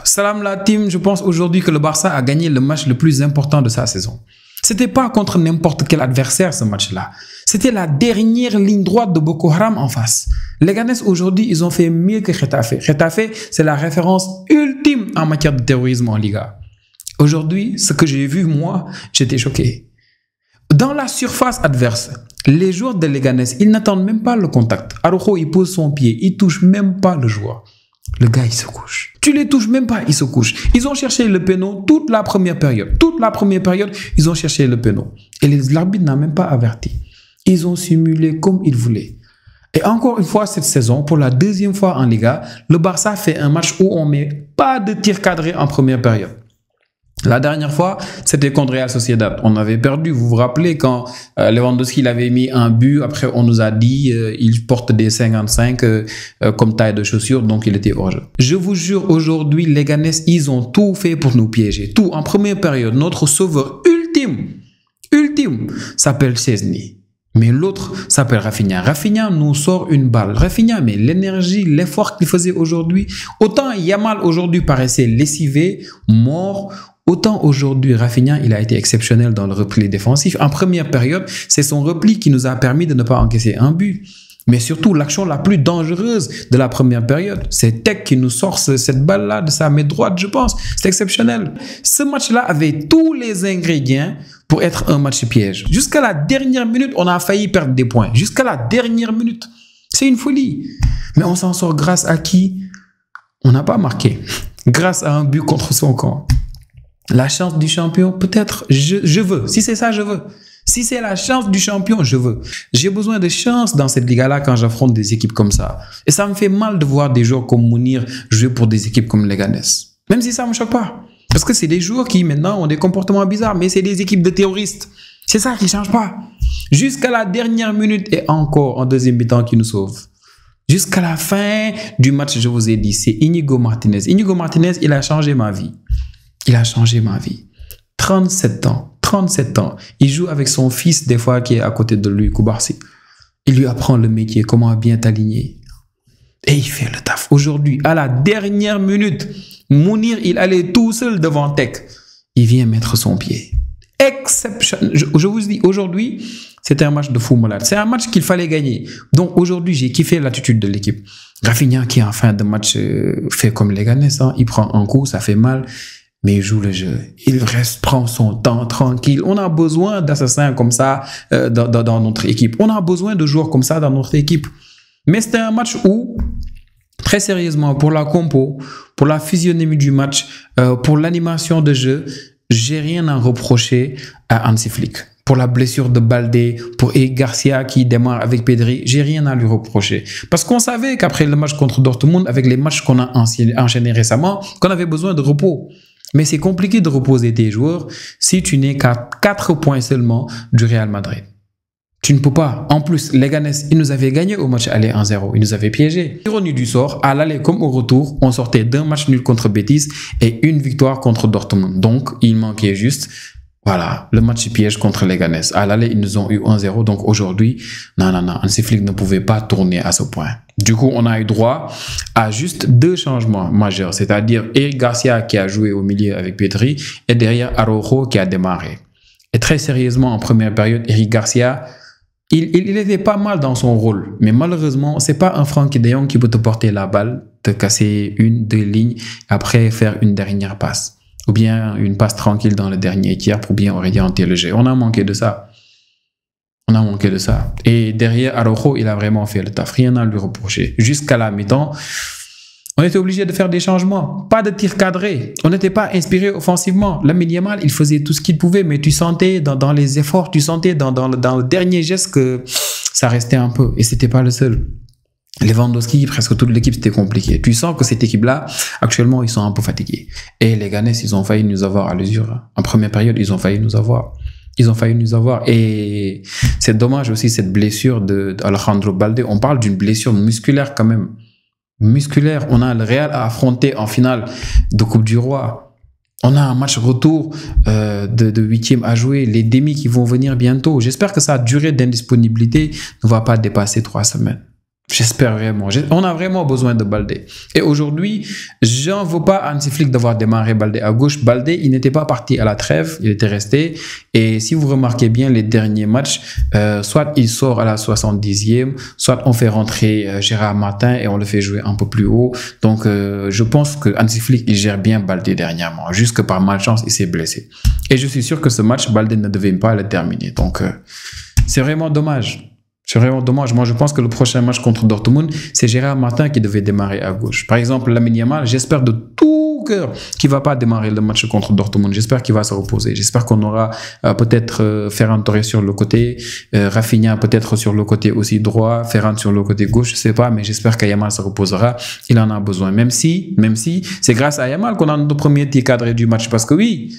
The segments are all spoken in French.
Salam la team, je pense aujourd'hui que le Barça a gagné le match le plus important de sa saison. C'était pas contre n'importe quel adversaire ce match-là. C'était la dernière ligne droite de Boko Haram en face. Les Ganes aujourd'hui, ils ont fait mieux que Getafe. Getafe, c'est la référence ultime en matière de terrorisme en Liga. Aujourd'hui, ce que j'ai vu, moi, j'étais choqué. Dans la surface adverse, les joueurs de Leganés, ils n'attendent même pas le contact. Araujo, il pose son pied, il touche même pas le joueur. Le gars, il se couche. Tu les touches même pas, il se couche. Ils ont cherché le péno toute la première période. Toute la première période, ils ont cherché le péno. Et l'arbitre n'a même pas averti. Ils ont simulé comme ils voulaient. Et encore une fois, cette saison, pour la deuxième fois en Liga, le Barça fait un match où on met pas de tir cadré en première période. La dernière fois, c'était contre Real Sociedad. On avait perdu. Vous vous rappelez quand Lewandowski il avait mis un but. Après, on nous a dit il porte des 55 comme taille de chaussures, donc il était hors jeu. Je vous jure, aujourd'hui, les Ganes, ils ont tout fait pour nous piéger. Tout. En première période, notre sauveur ultime, s'appelle Szczesny. Mais l'autre s'appelle Rafinha. Rafinha nous sort une balle. Rafinha, mais l'énergie, l'effort qu'il faisait aujourd'hui, autant Yamal aujourd'hui paraissait lessivé, mort. Autant aujourd'hui, Rafinha, il a été exceptionnel dans le repli défensif. En première période, c'est son repli qui nous a permis de ne pas encaisser un but. Mais surtout, l'action la plus dangereuse de la première période, c'est Tech qui nous sort cette balle-là de sa main droite, je pense. C'est exceptionnel. Ce match-là avait tous les ingrédients pour être un match piège. Jusqu'à la dernière minute, on a failli perdre des points. Jusqu'à la dernière minute. C'est une folie. Mais on s'en sort grâce à qui? On n'a pas marqué. Grâce à un but contre son camp. La chance du champion, peut-être, je veux. Si c'est ça, je veux. Si c'est la chance du champion, je veux. J'ai besoin de chance dans cette liga-là quand j'affronte des équipes comme ça. Et ça me fait mal de voir des joueurs comme Mounir jouer pour des équipes comme les Ganes. Même si ça ne me choque pas. Parce que c'est des joueurs qui, maintenant, ont des comportements bizarres. Mais c'est des équipes de terroristes. C'est ça qui ne change pas. Jusqu'à la dernière minute et encore en deuxième mi-temps qui nous sauve. Jusqu'à la fin du match, je vous ai dit, c'est Íñigo Martínez. Íñigo Martínez, il a changé ma vie. Il a changé ma vie. 37 ans. 37 ans. Il joue avec son fils, des fois, qui est à côté de lui, Koubarsi. Il lui apprend le métier, comment bien t'aligner. Et il fait le taf. Aujourd'hui, à la dernière minute, Mounir, il allait tout seul devant Tech. Il vient mettre son pied. Exceptionnel. Je vous dis, aujourd'hui, c'était un match de fou malade. C'est un match qu'il fallait gagner. Donc, aujourd'hui, j'ai kiffé l'attitude de l'équipe. Rafinha, qui en fin de match fait comme les Ganes, hein. Il prend un coup, ça fait mal. Mais il joue le jeu. Il reste, prend son temps tranquille. On a besoin d'assassins comme ça dans notre équipe. On a besoin de joueurs comme ça dans notre équipe. Mais c'était un match où, très sérieusement, pour la compo, pour la physionomie du match, pour l'animation de jeu, j'ai rien à reprocher à Hansi Flick. Pour la blessure de Baldé, pour Eric Garcia qui démarre avec Pedri, j'ai rien à lui reprocher. Parce qu'on savait qu'après le match contre Dortmund, avec les matchs qu'on a enchaînés récemment, qu'on avait besoin de repos. Mais c'est compliqué de reposer tes joueurs si tu n'es qu'à 4 points seulement du Real Madrid. Tu ne peux pas. En plus, les Ganes, ils nous avaient gagné au match aller 1-0. Ils nous avaient piégés. Ironie du sort, à l'aller comme au retour, on sortait d'un match nul contre Betis et une victoire contre Dortmund. Donc, il manquait juste, voilà, le match piège contre les Ganes. À l'aller, ils nous ont eu 1-0. Donc aujourd'hui, non. Hansi Flick ne pouvait pas tourner à ce point. Du coup, on a eu droit à juste 2 changements majeurs, c'est-à-dire Eric Garcia qui a joué au milieu avec Pedri et derrière Araujo qui a démarré. Et très sérieusement, en première période, Eric Garcia, il était pas mal dans son rôle, mais malheureusement, c'est pas un Frenkie de Jong qui peut te porter la balle, te casser 1-2 lignes, après faire une dernière passe. Ou bien une passe tranquille dans le dernier tiers pour bien orienter le jeu. On a manqué de ça. On a manqué de ça. Et derrière, Araujo, il a vraiment fait le taf. Rien à lui reprocher. Jusqu'à la mi-temps, on était obligé de faire des changements. Pas de tir cadré. On n'était pas inspiré offensivement. Lamine Yamal, il faisait tout ce qu'il pouvait, mais tu sentais dans les efforts, tu sentais dans le dernier geste que ça restait un peu. Et c'était pas le seul. Lewandowski, presque toute l'équipe, c'était compliqué. Tu sens que cette équipe-là, actuellement, ils sont un peu fatigués. Et les Ganes, ils ont failli nous avoir à l'usure. En première période, ils ont failli nous avoir. Et c'est dommage aussi cette blessure d'Alejandro Baldé. On parle d'une blessure musculaire quand même. Musculaire. On a le Real à affronter en finale de Coupe du Roi. On a un match retour de 8e à jouer. Les demi qui vont venir bientôt. J'espère que sa durée d'indisponibilité ne va pas dépasser 3 semaines. J'espère vraiment. On a vraiment besoin de Baldé. Et aujourd'hui, j'en veux pas à Hansi Flick d'avoir démarré Baldé à gauche. Baldé, il n'était pas parti à la trêve, il était resté. Et si vous remarquez bien les derniers matchs, soit il sort à la 70e, soit on fait rentrer Gérard Martin et on le fait jouer un peu plus haut. Donc, je pense que Hansi Flick, il gère bien Baldé dernièrement. Juste que par malchance, il s'est blessé. Et je suis sûr que ce match, Baldé ne devait pas le terminer. Donc, c'est vraiment dommage. C'est vraiment dommage. Moi, je pense que le prochain match contre Dortmund, c'est Gérard Martin qui devait démarrer à gauche. Par exemple, Lamine Yamal, j'espère de tout cœur qu'il ne va pas démarrer le match contre Dortmund. J'espère qu'il va se reposer. J'espère qu'on aura peut-être Ferran Torres sur le côté, Rafinha peut-être sur le côté aussi droit, Ferran sur le côté gauche, je ne sais pas, mais j'espère que Yamal se reposera. Il en a besoin. Même si c'est grâce à Yamal qu'on a notre premier tir cadré du match. Parce que oui,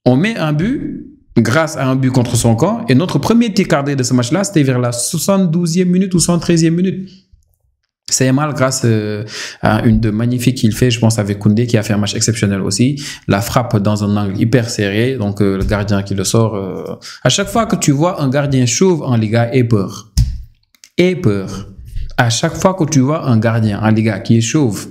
on met un but grâce à un but contre son camp. Et notre premier tir cadré de ce match-là, c'était vers la 72e minute ou 113e minute. C'est mal grâce à une de magnifique qu'il fait, je pense, avec Koundé, qui a fait un match exceptionnel aussi. La frappe dans un angle hyper serré, donc le gardien qui le sort. À chaque fois que tu vois un gardien chauve en Liga, aie peur. Aie peur. À chaque fois que tu vois un gardien en Liga qui est chauve,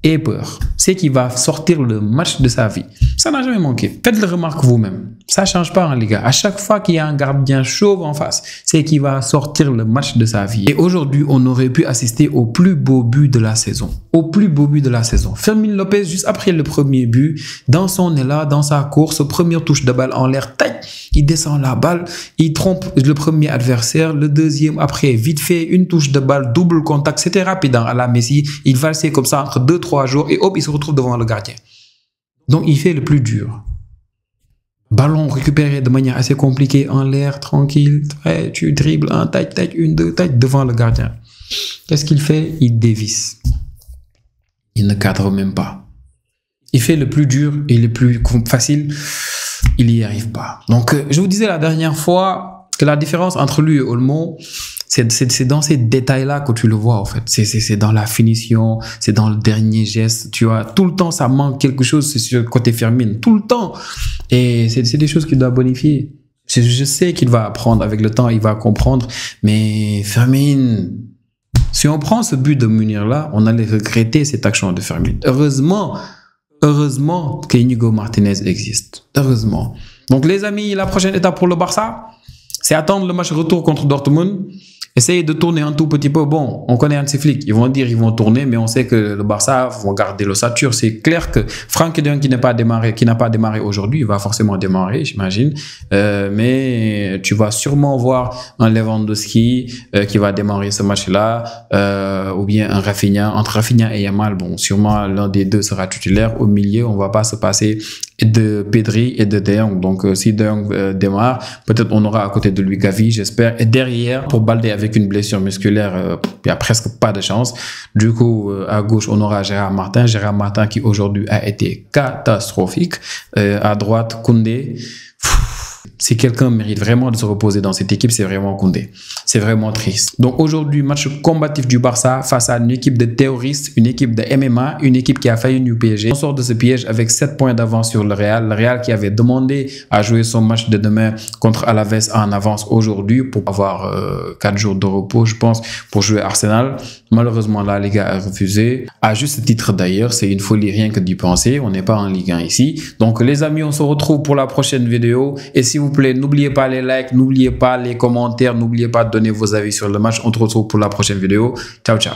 aie peur. C'est qu'il va sortir le match de sa vie. Ça n'a jamais manqué. Faites le remarque vous-même. Ça ne change pas en Liga. À chaque fois qu'il y a un gardien chauve en face, c'est qu'il va sortir le match de sa vie. Et aujourd'hui, on aurait pu assister au plus beau but de la saison. Au plus beau but de la saison. Fermín López, juste après le premier but, dans son élan, dans sa course, première touche de balle en l'air, tac, il descend la balle, il trompe le premier adversaire, le deuxième après, vite fait, une touche de balle, double contact, c'était rapide à la Messi, il valsait comme ça entre 2-3 jours et hop, il se retrouve devant le gardien. Donc, il fait le plus dur. Ballon récupéré de manière assez compliquée en l'air, tranquille, tu dribbles un tac, tac, une, deux, tac, devant le gardien. Qu'est-ce qu'il fait? Il dévisse. Il ne cadre même pas. Il fait le plus dur et le plus facile, il n'y arrive pas. Donc, je vous disais la dernière fois que la différence entre lui et Olmo, c'est dans ces détails-là que tu le vois, en fait. C'est dans la finition, c'est dans le dernier geste, tu vois. Tout le temps, ça manque quelque chose, c'est sur le côté Fermín. Tout le temps. Et c'est des choses qu'il doit bonifier. Je sais qu'il va apprendre avec le temps, il va comprendre. Mais Fermín, si on prend ce but de Munir-là, on allait regretter cette action de Fermín. Heureusement qu'Inigo Martinez existe. Heureusement. Donc, les amis, la prochaine étape pour le Barça, c'est attendre le match retour contre Dortmund. Essayez de tourner un tout petit peu. Bon, on connaît Hansi Flick. Ils vont dire ils vont tourner, mais on sait que le Barça vont garder l'ossature. C'est clair que Frenkie de Jong qui n'a pas démarré aujourd'hui, il va forcément démarrer, j'imagine. Mais tu vas sûrement voir un Lewandowski qui va démarrer ce match-là, ou bien un Rafinha. Entre Rafinha et Yamal, bon, sûrement l'un des deux sera titulaire. Au milieu, on va pas se passer de Pedri et de De Jong. Donc, si De Jong démarre, peut-être on aura à côté de lui Gavi, j'espère. Et derrière, pour Baldé avec une blessure musculaire, il n'y a presque pas de chance. Du coup, à gauche, on aura Gérard Martin. Gérard Martin qui aujourd'hui a été catastrophique. À droite, Koundé. Si quelqu'un mérite vraiment de se reposer dans cette équipe, c'est vraiment Koundé. C'est vraiment triste. Donc aujourd'hui, match combatif du Barça face à une équipe de terroristes, une équipe de MMA, une équipe qui a failli nous piéger. On sort de ce piège avec 7 points d'avance sur le Real. Le Real qui avait demandé à jouer son match de demain contre Alaves en avance aujourd'hui pour avoir 4 jours de repos, je pense, pour jouer Arsenal. Malheureusement, la Liga a refusé. À juste titre d'ailleurs, c'est une folie rien que d'y penser. On n'est pas en Ligue 1 ici. Donc les amis, on se retrouve pour la prochaine vidéo. Et s'il vous plaît, n'oubliez pas les likes, n'oubliez pas les commentaires, n'oubliez pas de donner vos avis sur le match. On se retrouve pour la prochaine vidéo. Ciao, ciao.